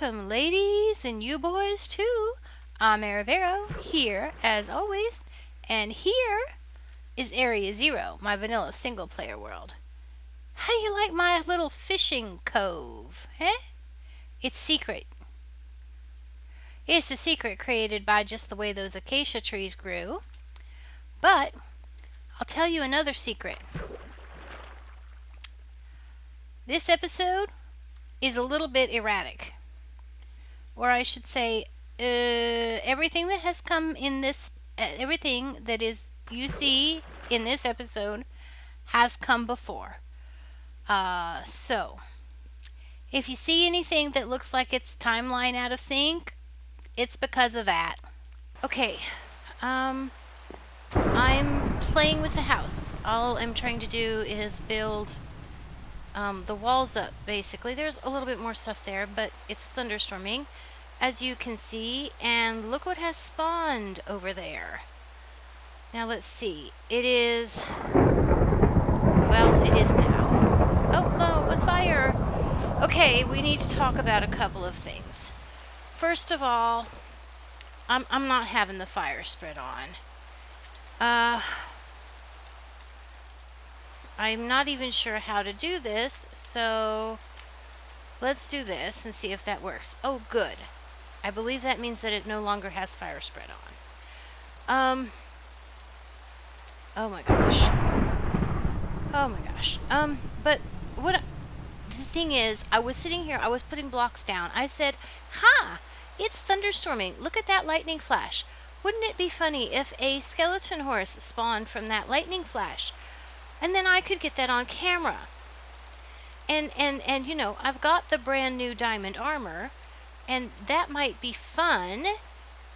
welcome, ladies and you boys, too. I'm Aravero, here, as always, and here is Area Zero, my vanilla single player world. How you like my little fishing cove, eh? It's secret. It's a secret created by just the way those acacia trees grew. But I'll tell you another secret. This episode is a little bit erratic. Or I should say, everything that has come in this, everything that is you see in this episode has come before. So if you see anything that looks like it's timeline out of sync, it's because of that. Okay, I'm playing with the house. All I'm trying to do is build the walls up, basically. There's a little bit more stuff there, but it's thunderstorming, as you can see, and look what has spawned over there. Now let's see. It is now. Oh no, with fire. Okay, we need to talk about a couple of things. First of all, I'm not having the fire spread on. I'm not even sure how to do this, so let's do this and see if that works. Oh, good. I believe that means that it no longer has fire spread on. Oh my gosh. Oh my gosh. But the thing is, I was sitting here, I was putting blocks down. I said, ha! It's thunderstorming. Look at that lightning flash. Wouldn't it be funny if a skeleton horse spawned from that lightning flash? And then I could get that on camera. And you know, I've got the brand new diamond armor, and that might be fun.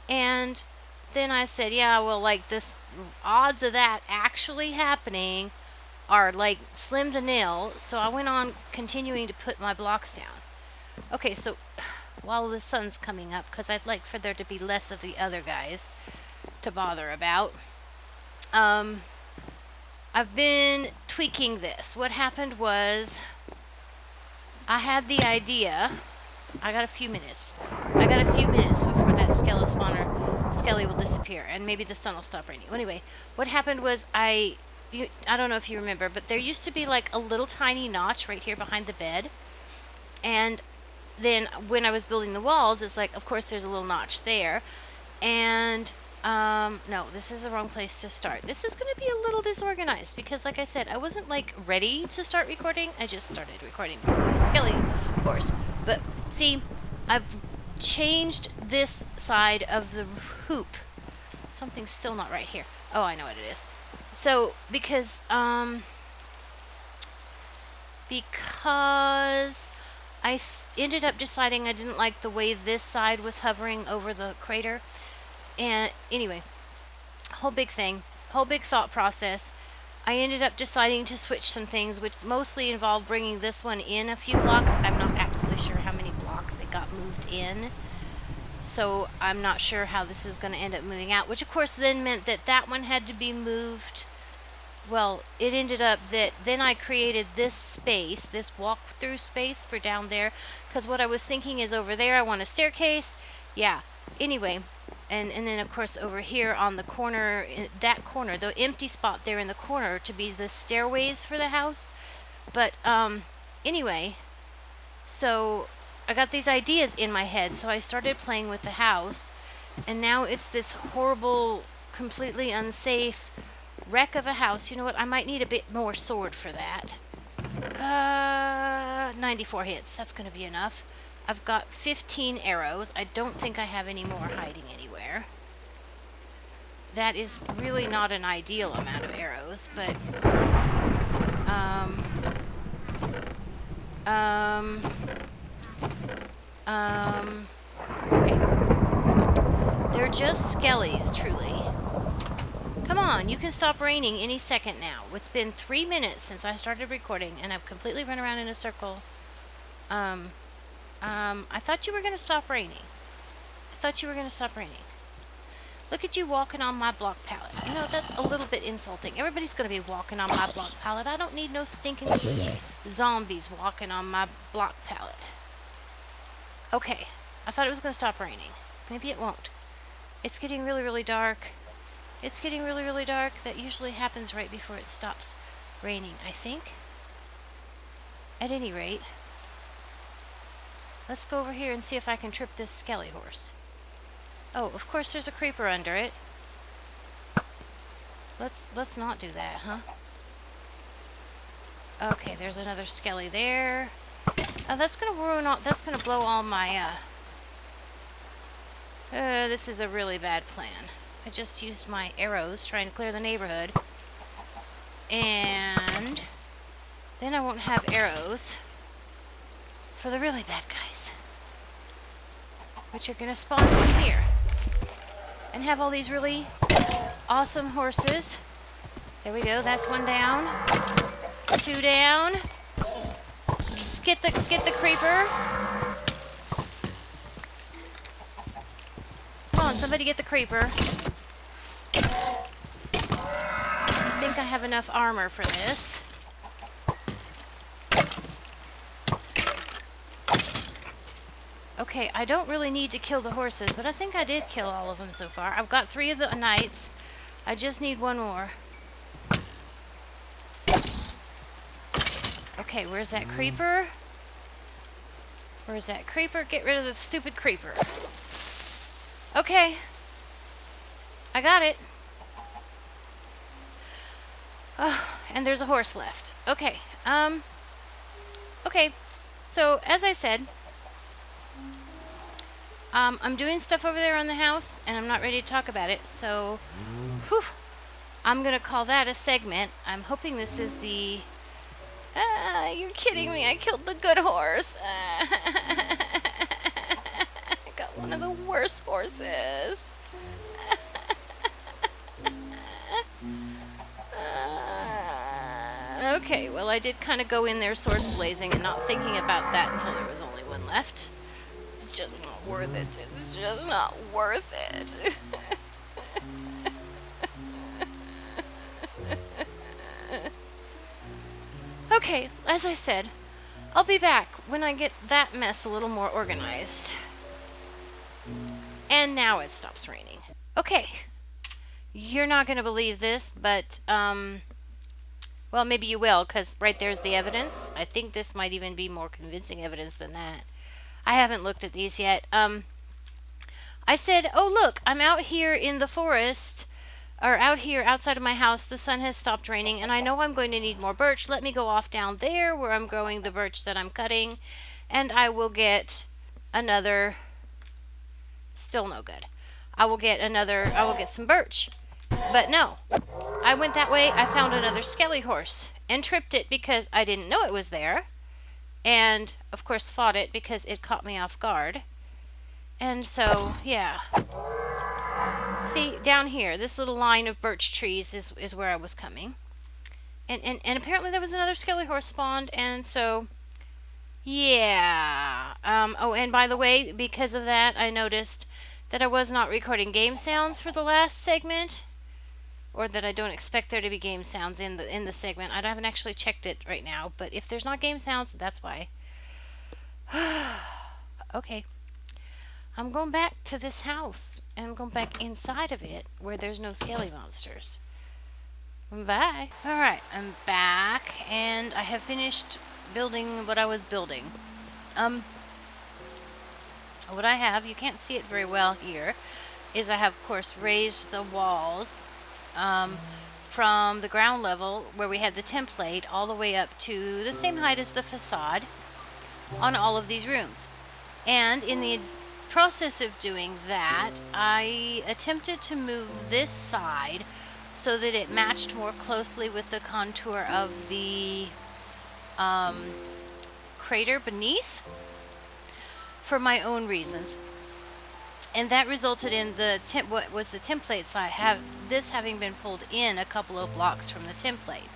And then I said, yeah, well, like, this odds of that actually happening are like slim to nil. So I went on continuing to put my blocks down. Okay, so while the sun's coming up, because I'd like for there to be less of the other guys to bother about, I've been tweaking this. What happened was I had the idea. I got a few minutes before that skelly will disappear, and maybe the sun will stop raining. Anyway, what happened was I don't know if you remember, but there used to be like a little tiny notch right here behind the bed, and then when I was building the walls, it's like, of course, there's a little notch there, and no, this is the wrong place to start. This is going to be a little disorganized because, like I said, I wasn't like ready to start recording. I just started recording because of the skelly horse. But see, I've changed this side of the hoop. Something's still not right here. Oh, I know what it is. So because I ended up deciding I didn't like the way this side was hovering over the crater. And anyway, whole big thought process. I ended up deciding to switch some things, which mostly involved bringing this one in a few blocks. I'm not absolutely sure how many blocks it got moved in, so I'm not sure how this is going to end up moving out, which of course then meant that that one had to be moved. Well, it ended up that then I created this space, this walk-through space for down there, because what I was thinking is over there I want a staircase. Yeah, anyway. And then, of course, over here on the corner, that corner, the empty spot there in the corner, to be the stairways for the house. But, anyway, so I got these ideas in my head, so I started playing with the house, and now it's this horrible, completely unsafe wreck of a house. You know what? I might need a bit more sword for that. 94 hits. That's going to be enough. I've got 15 arrows. I don't think I have any more hiding anywhere. That is really not an ideal amount of arrows, but okay. They're just skellies, truly. Come on, you can stop raining any second now. It's been 3 minutes since I started recording, and I've completely run around in a circle. I thought you were going to stop raining. Look at you walking on my block palette. You know, that's a little bit insulting. Everybody's going to be walking on my block palette. I don't need no stinking zombies walking on my block palette. Okay, I thought it was going to stop raining. Maybe it won't. It's getting really, really dark. It's getting really, really dark. That usually happens right before it stops raining, I think. At any rate, let's go over here and see if I can trip this skelly horse. Oh, of course there's a creeper under it. Let's not do that, huh? Okay, there's another skelly there. That's gonna ruin all. That's gonna blow all my. This is a really bad plan. I just used my arrows trying to clear the neighborhood, and then I won't have arrows for the really bad guys, which are gonna spawn from here, and have all these really awesome horses. There we go. That's one down. Two down. Just get the creeper. Come on, somebody get the creeper. I think I have enough armor for this. Okay, I don't really need to kill the horses, but I think I did kill all of them so far. I've got 3 of the knights. I just need 1 more. Okay, where's that creeper? Where's that creeper? Get rid of the stupid creeper. Okay. I got it. Oh, and there's a horse left. Okay. Okay. So, as I said, I'm doing stuff over there on the house, and I'm not ready to talk about it, so, whew, I'm going to call that a segment. I'm hoping this is the... you're kidding me. I killed the good horse. I got one of the worst horses. Okay, well, I did kind of go in there swords blazing and not thinking about that until there was only one left. It's just not worth it. It's just not worth it. Okay, as I said, I'll be back when I get that mess a little more organized. And now it stops raining. Okay, you're not going to believe this, but, well, maybe you will, because right there's the evidence. I think this might even be more convincing evidence than that. I haven't looked at these yet. I said, oh, look, I'm out here in the forest, or out here outside of my house. The sun has stopped raining, and I know I'm going to need more birch. Let me go off down there where I'm growing the birch that I'm cutting, and I will get another... Still no good. I will get some birch. But no. I went that way. I found another skelly horse and tripped it because I didn't know it was there. And, of course, fought it because it caught me off guard. And so, yeah. See, down here, this little line of birch trees is where I was coming. And apparently there was another skelly horse spawned, and so, yeah. Oh, and by the way, because of that, I noticed that I was not recording game sounds for the last segment. Or that I don't expect there to be game sounds in the segment. I haven't actually checked it right now, but if there's not game sounds, that's why. Okay. I'm going back to this house, and I'm going back inside of it where there's no skelly monsters. Bye. Alright, I'm back, and I have finished building what I was building. What I have, you can't see it very well here, is I have, of course, raised the walls from the ground level where we had the template all the way up to the same height as the facade on all of these rooms. And in the process of doing that, I attempted to move this side so that it matched more closely with the contour of the crater beneath for my own reasons. And that resulted in what was the template side, this having been pulled in a couple of blocks from the template.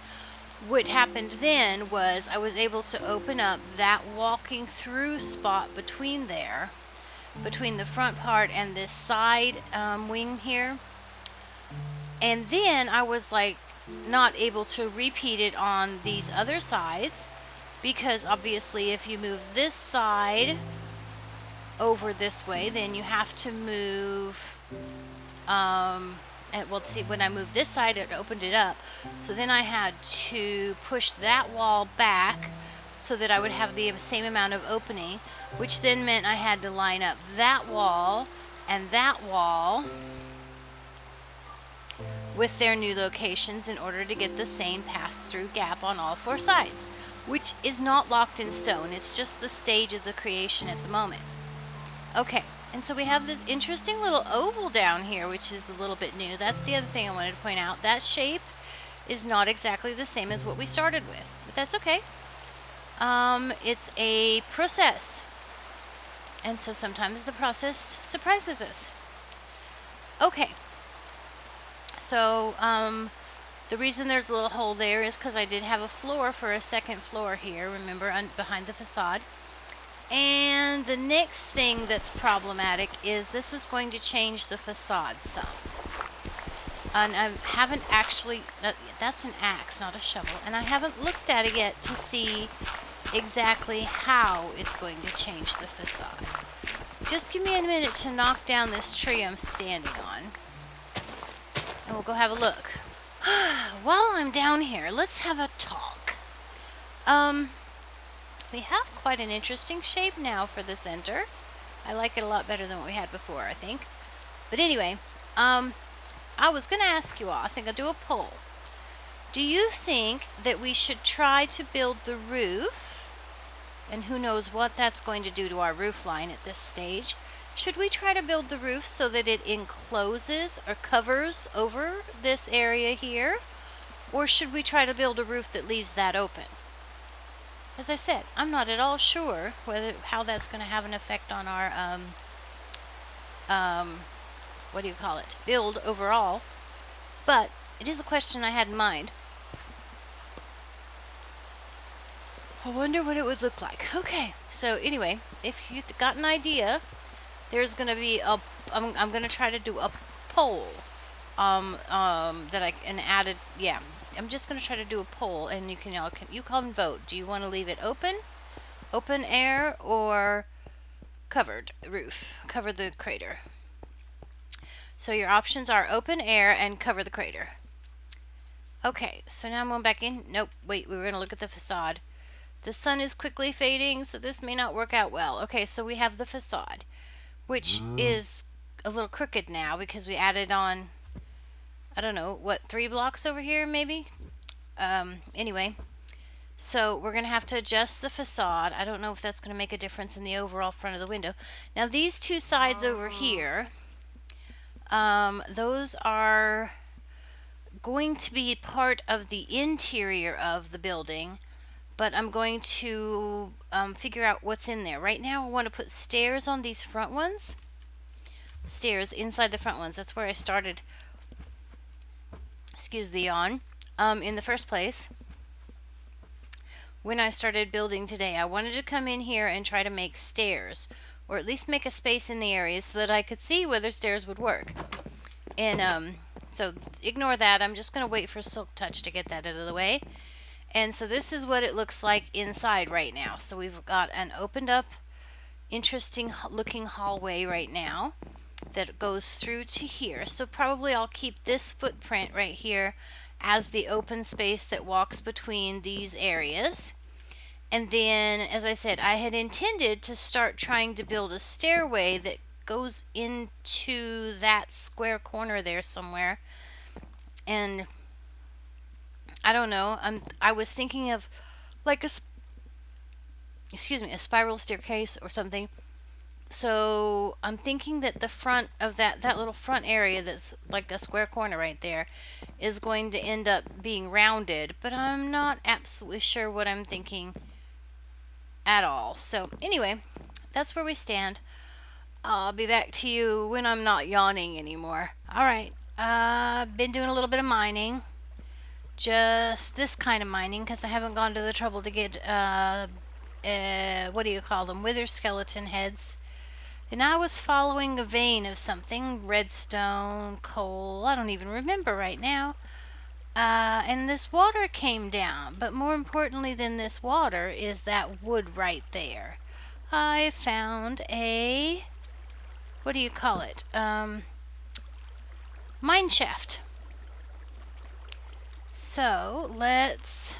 What happened then was I was able to open up that walking through spot between the front part and this side wing here. And then I was like not able to repeat it on these other sides, because obviously if you move this side over this way, then you have to move, and well, see, when I moved this side, it opened it up. So then I had to push that wall back so that I would have the same amount of opening, which then meant I had to line up that wall and that wall with their new locations in order to get the same pass-through gap on all four sides, which is not locked in stone. It's just the stage of the creation at the moment. Okay, and so we have this interesting little oval down here, which is a little bit new. That's the other thing I wanted to point out. That shape is not exactly the same as what we started with, but that's okay. It's a process, and so sometimes the process surprises us. Okay, so the reason there's a little hole there is because I did have a floor for a second floor here, remember, behind the facade. And the next thing that's problematic is this was going to change the facade some. And I haven't actually, that's an axe, not a shovel, and I haven't looked at it yet to see exactly how it's going to change the facade. Just give me a minute to knock down this tree I'm standing on, and we'll go have a look. While I'm down here, let's have a talk. We have quite an interesting shape now for the center. I like it a lot better than what we had before, I think. But anyway, I was going to ask you all, I think I'll do a poll. Do you think that we should try to build the roof, and who knows what that's going to do to our roof line at this stage? Should we try to build the roof so that it encloses or covers over this area here? Or should we try to build a roof that leaves that open? As I said, I'm not at all sure how that's going to have an effect on our what do you call it, build overall, but it is a question I had in mind. I wonder what it would look like. Okay, so anyway, if you've got an idea, there's going to be I'm going to try to do a poll that I can add it. Yeah, I'm just going to try to do a poll, and you can vote. Do you want to leave it open air, or covered roof, cover the crater? So your options are open air and cover the crater. Okay, so now I'm going back in. Nope, wait, we were going to look at the facade. The sun is quickly fading, so this may not work out well. Okay, so we have the facade, which is a little crooked now because we added on, I don't know, what, 3 blocks over here maybe? Anyway, so we're going to have to adjust the facade. I don't know if that's going to make a difference in the overall front of the window. Now these two sides over here, those are going to be part of the interior of the building, but I'm going to figure out what's in there. Right now I want to put stairs on these front ones. Stairs inside the front ones. That's where I started, excuse the yawn, in the first place. When I started building today, I wanted to come in here and try to make stairs, or at least make a space in the area so that I could see whether stairs would work. And so ignore that. I'm just going to wait for Silk Touch to get that out of the way. And so this is what it looks like inside right now. So we've got an opened up, interesting looking hallway right now that goes through to here. So probably I'll keep this footprint right here as the open space that walks between these areas. And then, as I said, I had intended to start trying to build a stairway that goes into that square corner there somewhere. And I don't know, I was thinking of like a spiral staircase or something. So I'm thinking that the front of that little front area that's like a square corner right there is going to end up being rounded, but I'm not absolutely sure what I'm thinking at all. So anyway, that's where we stand. I'll be back to you when I'm not yawning anymore. Alright, I've been doing a little bit of mining. Just this kind of mining, because I haven't gone to the trouble to get, what do you call them? Wither skeleton heads. And I was following a vein of something, redstone, coal, I don't even remember right now. And this water came down, but more importantly than this water is that wood right there. I found a, what do you call it? Mine shaft. So let's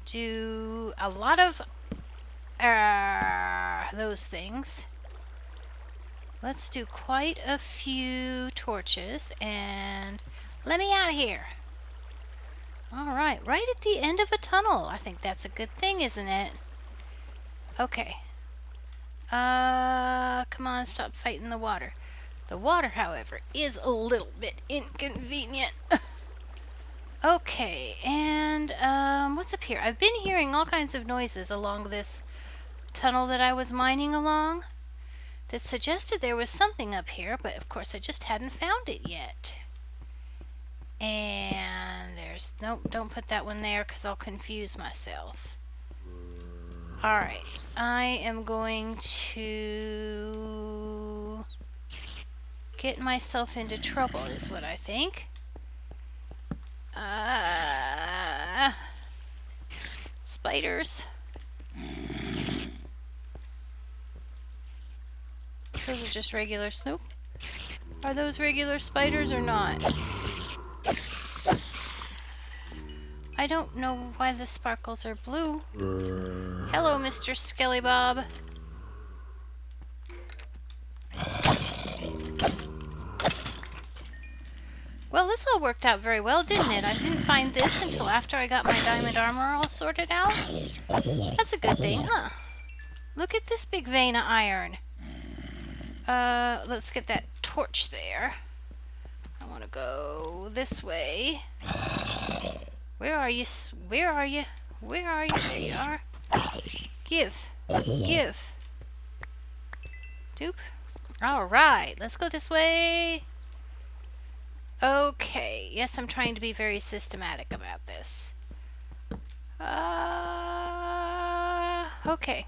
do a lot of those things. Let's do quite a few torches and let me out of here. Alright, right at the end of a tunnel. I think that's a good thing, isn't it? Okay. Come on, stop fighting the water. The water, however, is a little bit inconvenient. Okay, and what's up here? I've been hearing all kinds of noises along this tunnel that I was mining along that suggested there was something up here, but of course I just hadn't found it yet. And there's, nope, don't put that one there because I'll confuse myself. Alright, I am going to get myself into trouble is what I think. Spiders. Those are just regular Snoop. Are those regular spiders or not? I don't know why the sparkles are blue. Hello, Mr. Skelly Bob. Well, this all worked out very well, didn't it? I didn't find this until after I got my diamond armor all sorted out. That's a good thing, huh? Look at this big vein of iron. Let's get that torch there. I want to go this way. Where are you? Where are you? Where are you? There you are. Give. Give. Doop. Alright, let's go this way. Okay, yes, I'm trying to be very systematic about this. Okay.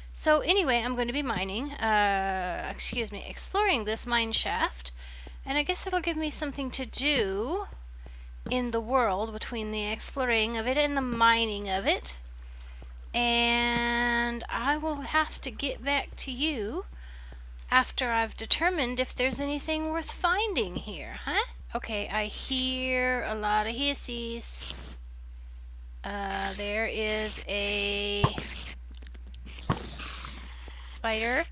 So anyway, I'm going to be mining, exploring this mine shaft. And I guess it'll give me something to do in the world between the exploring of it and the mining of it. And I will have to get back to you after I've determined if there's anything worth finding here, huh? Okay, I hear a lot of hissies. There is a spider,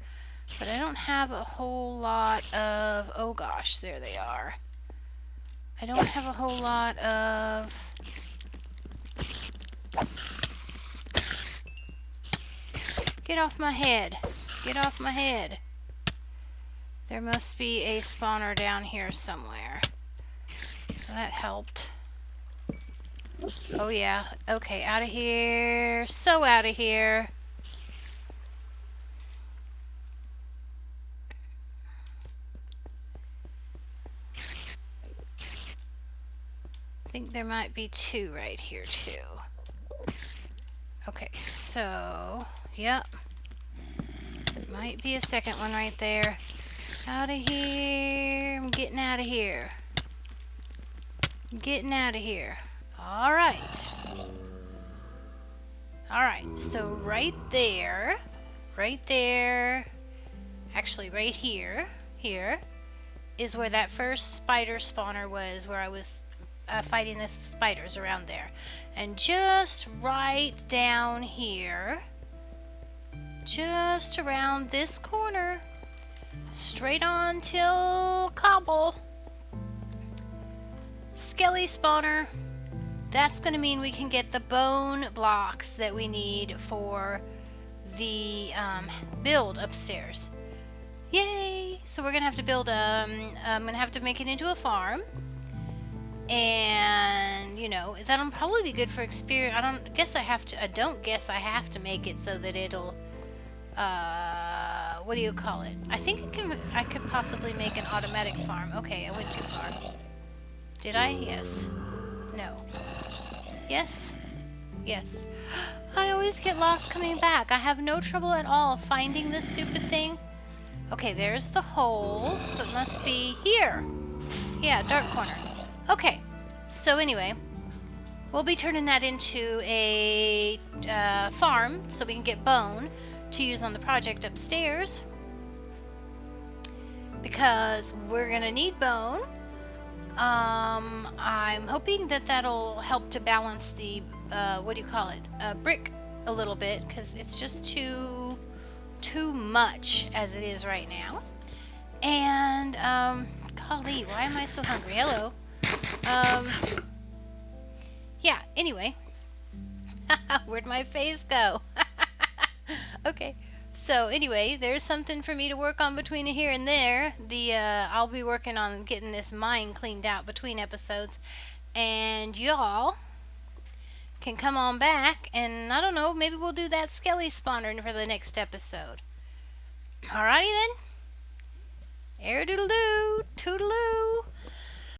but I don't have a whole lot of, oh gosh, there they are. I don't have a whole lot of get off my head. Get off my head. There must be a spawner down here somewhere. That helped. Oh yeah. Okay, out of here. So out of here. I think there might be two right here too. Okay, so, yep. Might be a second one right there. Out of here. I'm getting out of here. I'm getting out of here. Alright. Alright, so right there, actually right here, is where that first spider spawner was, where I was fighting the spiders around there. And just right down here, just around this corner, straight on till cobble, skelly spawner. That's going to mean we can get the bone blocks that we need for the build upstairs. Yay! So we're going to have to build I'm going to have to make it into a farm. And, you know, that'll probably be good for experience. I don't guess I have to make it so that it'll, what do you call it? I think I could possibly make an automatic farm. Okay, I went too far. Did I? Yes. No. Yes? Yes. I always get lost coming back. I have no trouble at all finding this stupid thing. Okay, there's the hole, so it must be here. Yeah, dark corner. Okay, so anyway, We'll be turning that into a farm so we can get bone to use on the project upstairs, because we're gonna need bone. I'm hoping that that'll help to balance the what do you call it? Brick a little bit, because it's just too much as it is right now. And golly, why am I so hungry? Hello. Yeah. Anyway, where'd my face go? Okay. So anyway, there's something for me to work on between here and there. I'll be working on getting this mine cleaned out between episodes, and y'all can come on back, and I don't know, maybe we'll do that skelly spawner for the next episode. Alrighty then. Air doodle doo, toodaloo.